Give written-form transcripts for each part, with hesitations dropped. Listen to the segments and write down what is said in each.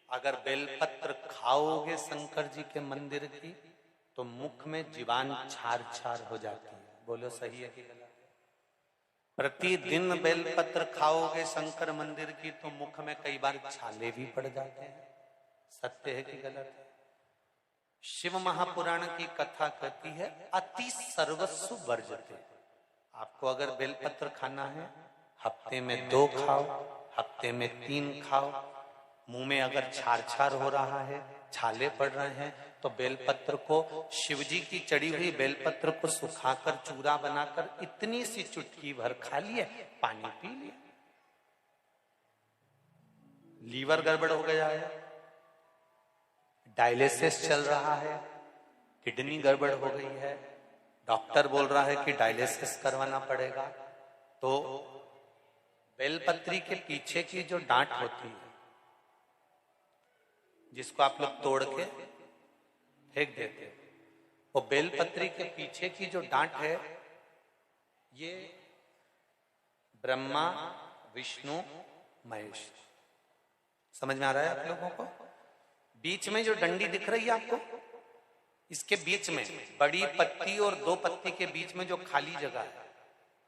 अगर बेलपत्र खाओगे शंकर जी के मंदिर की तो मुख में जीवान छार छार हो जाती है। बोलो सही है कि गलत? प्रतिदिन बेलपत्र खाओगे शंकर मंदिर की तो मुख में कई बार छाले भी पड़ जाते हैं। सत्य है कि गलत है? शिव महापुराण की कथा कहती है अति सर्वस्व वर्जते। आपको अगर बेलपत्र खाना है हफ्ते में 2 खाओ, हफ्ते में 3 खाओ। मुंह में अगर छार छार हो रहा है, छाले पड़ रहे हैं, तो बेलपत्र को, शिवजी की चढ़ी हुई बेलपत्र को सुखाकर चूरा बनाकर इतनी सी चुटकी भर खा लिए, पानी पी लिया। लीवर गड़बड़ हो गया है, डायलिसिस चल रहा है, किडनी गड़बड़ हो गई है, डॉक्टर बोल रहा है कि डायलिसिस करवाना पड़ेगा, तो बेलपत्री के पीछे की जो डांट होती है जिसको आप लोग तोड़ के फेंक देते हो, वो बेलपत्री के पीछे की जो डांट है ये ब्रह्मा विष्णु महेश। समझ में आ रहा है आप लोगों को? बीच में जो डंडी दिख रही है आपको, इसके बीच में बड़ी पत्ती और 2 पत्ती के बीच में जो खाली जगह है,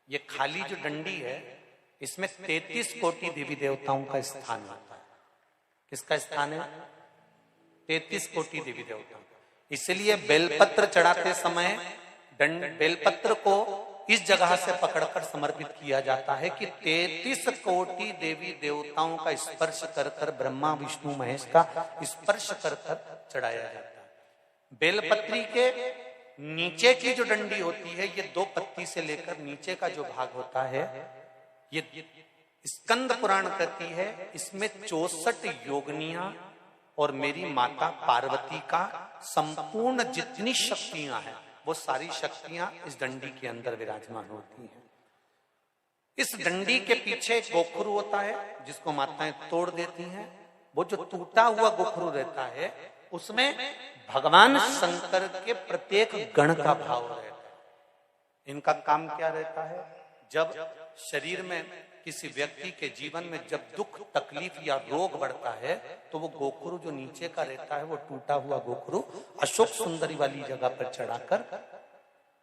ये खाली जो डंडी है, इसमें 33 कोटि देवी देवताओं का स्थान होता है। किसका स्थान है? 33 कोटि देवी देवता। इसलिए बेलपत्र चढ़ाते समय बेलपत्र को इस जगह से पकड़कर समर्पित किया जाता है कि 33 कोटि देवी देवताओं का स्पर्श कर कर, ब्रह्मा विष्णु महेश का स्पर्श कर कर चढ़ाया जाता है। बेलपत्री के नीचे की जो डंडी होती है, ये 2 पत्ती से लेकर नीचे का जो भाग होता है, ये स्कंद पुराण कहती है इसमें 64 योगनियां और मेरी माता पार्वती का संपूर्ण जितनी शक्तियां हैं वो सारी शक्तियां इस डंडी के अंदर विराजमान होती हैं। इस डंडी के पीछे एक गोखरू होता है जिसको माताएं तोड़ देती हैं। वो जो टूटा हुआ गोखरू रहता है उसमें भगवान शंकर के प्रत्येक गण का भाव रहता है। इनका काम क्या रहता है? जब शरीर में किसी व्यक्ति के जीवन में जब दुख तकलीफ या रोग बढ़ता है तो वो गोखरू जो नीचे का रहता है, वो टूटा हुआ गोखरू अशोक सुंदरी वाली जगह पर चढ़ाकर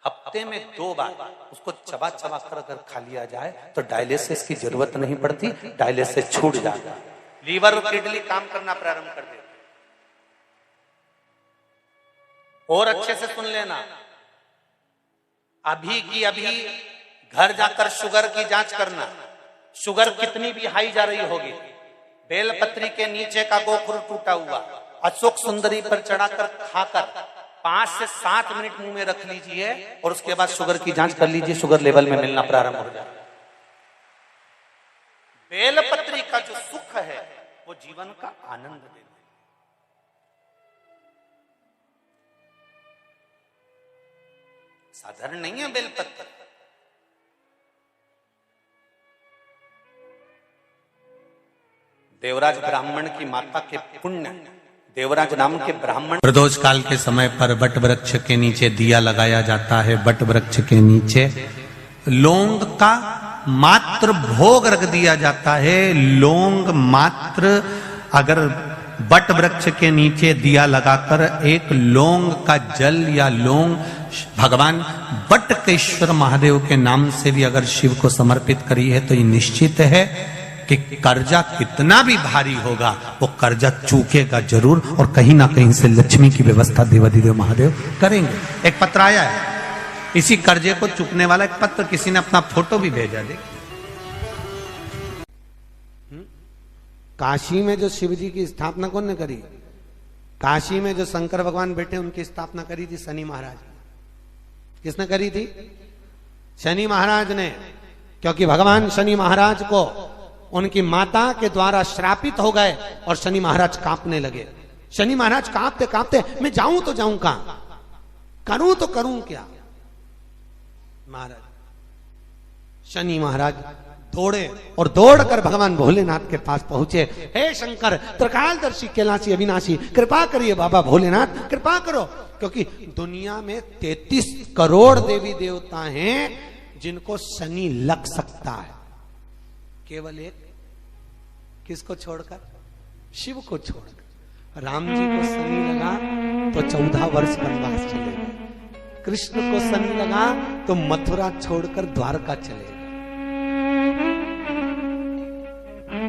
हफ्ते में 2 बार उसको चबा चबा कर अगर खा लिया जाए तो डायलिसिस की जरूरत नहीं पड़ती, डायलिसिस छूट जाता है, लीवर और किडनी काम करना प्रारंभ कर देते। और अच्छे से सुन लेना, अभी की अभी घर जाकर शुगर की जांच करना। शुगर कितनी भी हाई जा रही होगी, बेलपत्री के नीचे का गोखरू टूटा हुआ अशोक सुंदरी पर चढ़ाकर खाकर 5 से 7 मिनट मुंह में रख लीजिए और उसके बाद शुगर की जांच कर लीजिए, शुगर लेवल में मिलना प्रारंभ हो जाए। बेलपत्री का जो सुख है वो जीवन का आनंद देता है। साधारण नहीं है बेलपत्र। देवराज ब्राह्मण की माता के पुण्य, देवराज नाम के ब्राह्मण, प्रदोष काल के समय पर बट वृक्ष के नीचे दिया लगाया जाता है। बट वृक्ष के नीचे लौंग का मात्र भोग रख दिया जाता है। लौंग मात्र, अगर बट वृक्ष के नीचे दिया लगाकर एक लौंग का जल या लौंग भगवान बटकेश्वर महादेव के नाम से भी अगर शिव को समर्पित करी है तो ये निश्चित है कि कर्जा कितना भी भारी होगा वो कर्जा चूकेगा जरूर, और कहीं ना कहीं से लक्ष्मी की व्यवस्था देवाधिदेव महादेव करेंगे। एक पत्र आया है, इसी कर्जे को चुकने वाला एक पत्र, किसी ने अपना फोटो भी भेजा। देख, काशी में जो शिव जी की स्थापना कौन ने करी? काशी में जो शंकर भगवान बैठे उनकी स्थापना करी थी शनि महाराज। किसने करी थी? शनि महाराज ने। क्योंकि भगवान शनि महाराज को उनकी माता के द्वारा श्रापित हो गए और शनि महाराज कांपने लगे। शनि महाराज कांपते कांपते, मैं जाऊं तो जाऊं कहां, करूं तो करूं क्या? महाराज शनि महाराज दौड़े और दौड़कर भगवान भोलेनाथ के पास पहुंचे। हे शंकर, त्रिकालदर्शी, कैलाशी, अविनाशी, कृपा करिए बाबा भोलेनाथ, कृपा करो। क्योंकि दुनिया में 33 करोड़ देवी देवता हैं जिनको शनि लग सकता है, केवल एक, किसको छोड़कर? शिव को छोड़कर। राम जी को शनि लगा तो 14 वर्ष वनवास चले गए। कृष्ण को शनि लगा तो मथुरा छोड़कर द्वारका चले गए।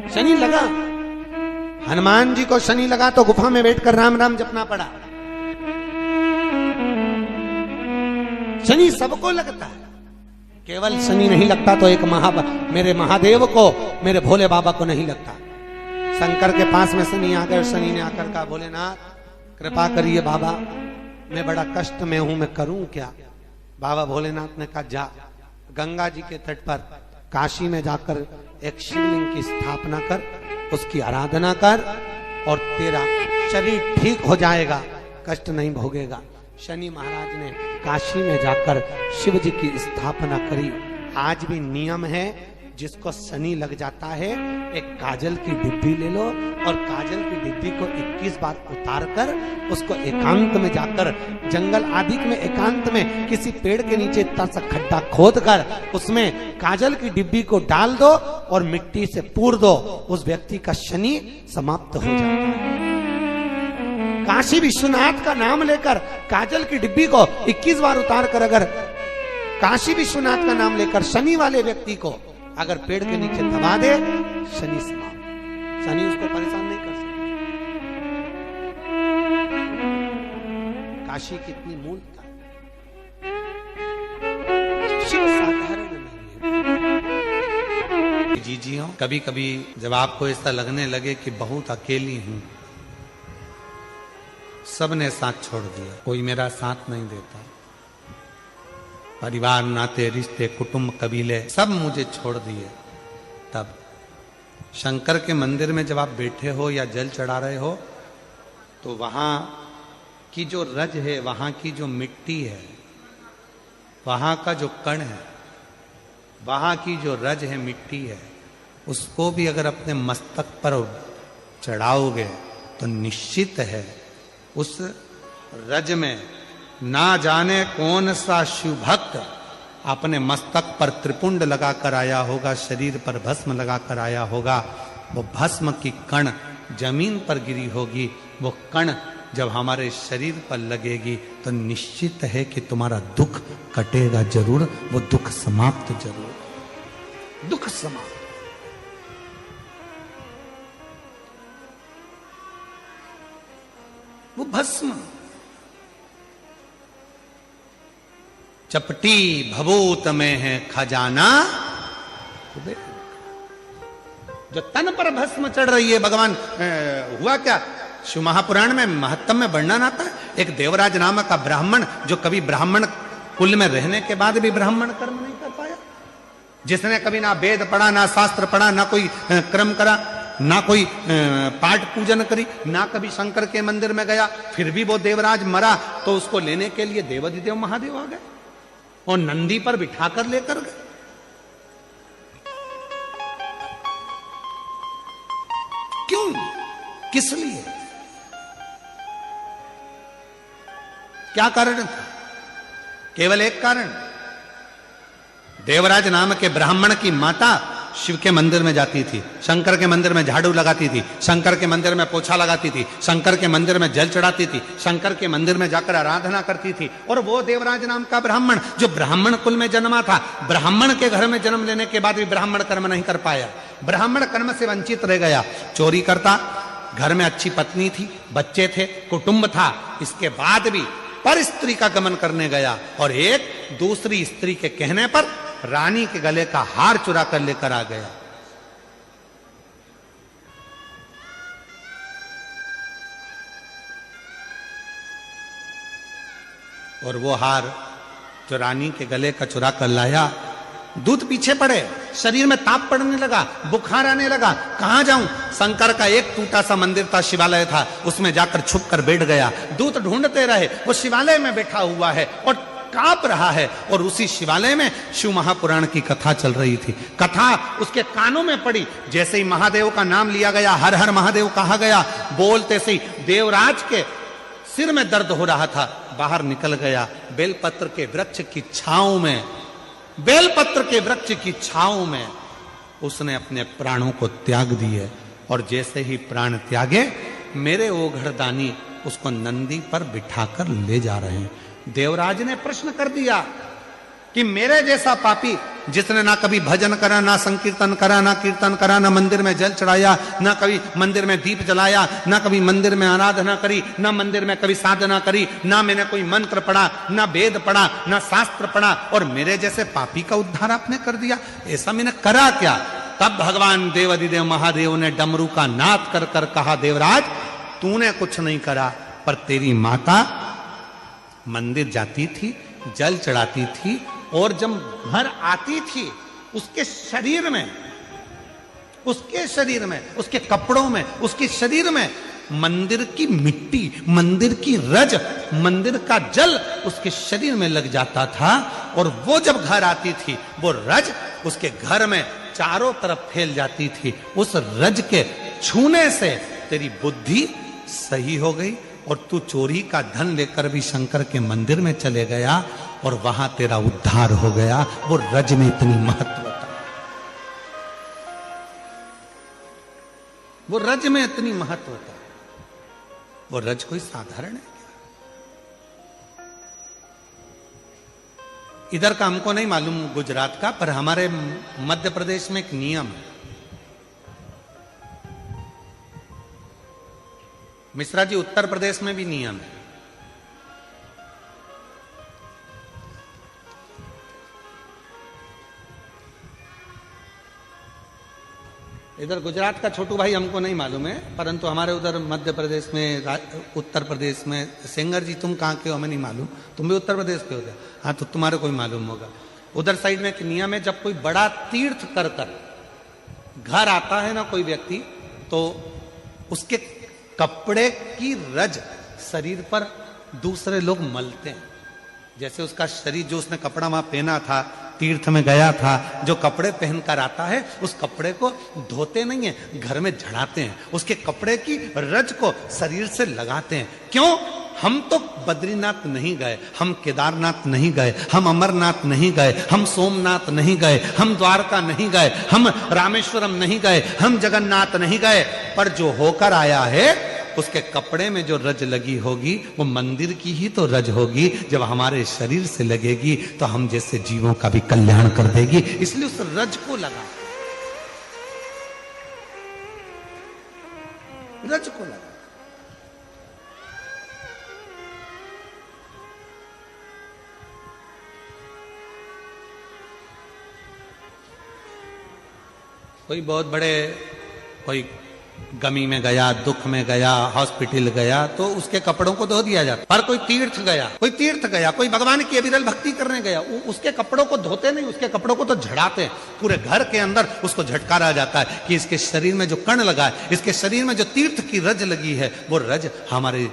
शनि लगा, हनुमान जी को शनि लगा तो गुफा में बैठकर राम राम जपना पड़ा। शनि सबको लगता है, केवल शनि नहीं लगता तो एक मेरे महादेव को, मेरे भोले बाबा को नहीं लगता। शंकर के पास में शनि आ गए। शनि ने आकर कहा, भोलेनाथ कृपा करिए बाबा, मैं बड़ा कष्ट में हूं, मैं करूं क्या? बाबा भोलेनाथ ने कहा, जा गंगा जी के तट पर काशी में जाकर एक शिवलिंग की स्थापना कर, उसकी आराधना कर और तेरा शरीर ठीक हो जाएगा, कष्ट नहीं भोगेगा। शनि महाराज ने काशी में जाकर शिव जी की स्थापना करी। आज भी नियम है, जिसको शनि लग जाता है एक काजल की डिब्बी ले लो और काजल की डिब्बी को 21 बार उतार कर उसको एकांत में जाकर, जंगल आदि में एकांत में किसी पेड़ के नीचे इतना सा खड्डा खोद कर उसमें काजल की डिब्बी को डाल दो और मिट्टी से पूर दो, उस व्यक्ति का शनि समाप्त हो जाता है। काशी विश्वनाथ का नाम लेकर काजल की डिब्बी को 21 बार उतार कर अगर काशी विश्वनाथ का नाम लेकर शनि वाले व्यक्ति को अगर पेड़ के नीचे दबा दे, शनि समाप्त, शनि उसको परेशान नहीं कर सकता। काशी कितनी मूलता, शिव साधारण नहीं है। जी हो, कभी कभी जब आपको ऐसा लगने लगे कि बहुत अकेली हूं, सबने साथ छोड़ दिया, कोई मेरा साथ नहीं देता, परिवार नाते रिश्ते कुटुंब कबीले सब मुझे छोड़ दिए, तब शंकर के मंदिर में जब आप बैठे हो या जल चढ़ा रहे हो तो वहां की जो रज है, वहां की जो मिट्टी है, वहां का जो कण है, वहां की जो रज है, मिट्टी है, उसको भी अगर अपने मस्तक पर चढ़ाओगे तो निश्चित है उस रज में ना जाने कौन सा शिव भक्त अपने मस्तक पर त्रिपुंड लगाकर आया होगा, शरीर पर भस्म लगाकर आया होगा। वो भस्म की कण जमीन पर गिरी होगी, वो कण जब हमारे शरीर पर लगेगी तो निश्चित है कि तुम्हारा दुख कटेगा जरूर, वो दुख समाप्त जरूर, दुख समाप्त। वो भस्म चपटी भभूत में है खजाना, जो तन पर भस्म चढ़ रही है। भगवान हुआ क्या, शिव महापुराण में महत्तम में वर्णन आता है, एक देवराज नामक का ब्राह्मण जो कभी ब्राह्मण कुल में रहने के बाद भी ब्राह्मण कर्म नहीं कर पाया, जिसने कभी ना वेद पढ़ा, ना शास्त्र पढ़ा, ना कोई क्रम करा, ना कोई पाठ पूजन करी, ना कभी शंकर के मंदिर में गया, फिर भी वो देवराज मरा तो उसको लेने के लिए देवाधिदेव महादेव आ गए और नंदी पर बिठाकर लेकर गए। क्यों, किस लिए, क्या कारण था? केवल एक कारण, देवराज नाम के ब्राह्मण की माता शिव के मंदिर में जाती थी, शंकर के मंदिर में झाड़ू लगाती थी, शंकर के मंदिर में पोछा लगाती थी, शंकर के मंदिर में जल चढ़ाती थी, शंकर के मंदिर में जाकर आराधना करती थी। और वो देवराज नाम का ब्राह्मण जो ब्राह्मण कुल में जन्मा था, ब्राह्मण के घर में जन्म लेने के बाद भी ब्राह्मण कर्म नहीं कर पाया, ब्राह्मण कर्म से वंचित रह गया, चोरी करता, घर में अच्छी पत्नी थी, बच्चे थे, कुटुंब था, इसके बाद भी पर स्त्री का गमन करने गया और एक दूसरी स्त्री के कहने पर रानी के गले का हार चुरा कर लेकर आ गया। और वो हार जो रानी के गले का चुरा कर लाया, दूध पीछे पड़े, शरीर में ताप पड़ने लगा, बुखार आने लगा, कहां जाऊं? शंकर का एक टूटा सा मंदिर था, शिवालय था, उसमें जाकर छुप कर बैठ गया। दूत ढूंढते रहे, वो शिवालय में बैठा हुआ है और कांप रहा है और उसी शिवालय में शिव महापुराण की कथा चल रही थी। कथा उसके कानों में पड़ी, जैसे ही महादेव का नाम लिया गया, हर हर महादेव कहा गया, बोलते से देवराज के सिर में दर्द हो रहा था, बाहर निकल गया, बेलपत्र के वृक्ष की छांव में, बेलपत्र के वृक्ष की छांव में उसने अपने प्राणों को त्याग दिए। और जैसे ही प्राण त्यागे मेरे ओघड़दानी उसको नंदी पर बिठाकर ले जा रहे हैं। देवराज ने प्रश्न कर दिया कि मेरे जैसा पापी जिसने ना कभी भजन करा, ना संकीर्तन करा, ना कीर्तन करा, ना मंदिर में जल चढ़ाया, ना कभी मंदिर में दीप जलाया, ना कभी मंदिर में आराधना करी, ना मंदिर में कभी साधना करी, ना मैंने कोई मंत्र पढ़ा, ना वेद पढ़ा, ना शास्त्र पढ़ा, और मेरे जैसे पापी का उद्धार आपने कर दिया। ऐसा मैंने करा क्या? तब भगवान देवाधिदेव महादेव ने डमरू का नाद कर कर कहा, देवराज तूने कुछ नहीं करा, पर तेरी माता मंदिर जाती थी, जल चढ़ाती थी, और जब घर आती थी उसके शरीर में, उसके कपड़ों में, उसके शरीर में मंदिर की मिट्टी, मंदिर की रज, मंदिर का जल उसके शरीर में लग जाता था। और वो जब घर आती थी वो रज उसके घर में चारों तरफ फैल जाती थी। उस रज के छूने से तेरी बुद्धि सही हो गई और तू चोरी का धन लेकर भी शंकर के मंदिर में चले गया और वहां तेरा उद्धार हो गया। वो रज में इतनी महत्वता, वो रज में इतनी महत्वता। वो रज कोई साधारण है क्या? इधर का हमको नहीं मालूम गुजरात का, पर हमारे मध्य प्रदेश में एक नियम है। मिश्रा जी उत्तर प्रदेश में भी नियम है। इधर गुजरात का छोटू भाई हमको नहीं मालूम है, परंतु हमारे उधर मध्य प्रदेश में, उत्तर प्रदेश में, सेंगर जी तुम कहाँ के हो हमें नहीं मालूम, तुम भी उत्तर प्रदेश के होते, हाँ तो तुम्हारे कोई मालूम होगा। उधर साइड में एक नियम है, जब कोई बड़ा तीर्थ कर कर घर आता है ना कोई व्यक्ति, तो उसके कपड़े की रज शरीर पर दूसरे लोग मलते हैं। जैसे उसका शरीर, जो उसने कपड़ा वहां पहना था, तीर्थ में गया था, जो कपड़े पहनकर आता है उस कपड़े को धोते नहीं है, घर में झड़ाते हैं, उसके कपड़े की रज को शरीर से लगाते हैं। क्यों? हम तो बद्रीनाथ नहीं गए, हम केदारनाथ नहीं गए, हम अमरनाथ नहीं गए, हम सोमनाथ नहीं गए, हम द्वारका नहीं गए, हम रामेश्वरम नहीं गए, हम जगन्नाथ नहीं गए, पर जो होकर आया है उसके कपड़े में जो रज लगी होगी वो मंदिर की ही तो रज होगी। जब हमारे शरीर से लगेगी तो हम जैसे जीवों का भी कल्याण कर देगी। इसलिए उस रज को लगा, रज को लगा। कोई बहुत बड़े, कोई गमी में गया, दुख में गया, हॉस्पिटल गया, तो उसके कपड़ों को धो दिया जाता। पर कोई तीर्थ गया, कोई भगवान की अविरल भक्ति करने गया, उसके कपड़ों को धोते नहीं, उसके कपड़ों को तो झड़ाते हैं। पूरे घर के अंदर उसको झटकारा जाता है कि इसके शरीर में जो कण लगा है, इसके शरीर में जो तीर्थ की रज लगी है, वो रज हमारे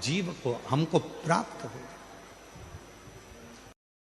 जीव को, हमको प्राप्त हो।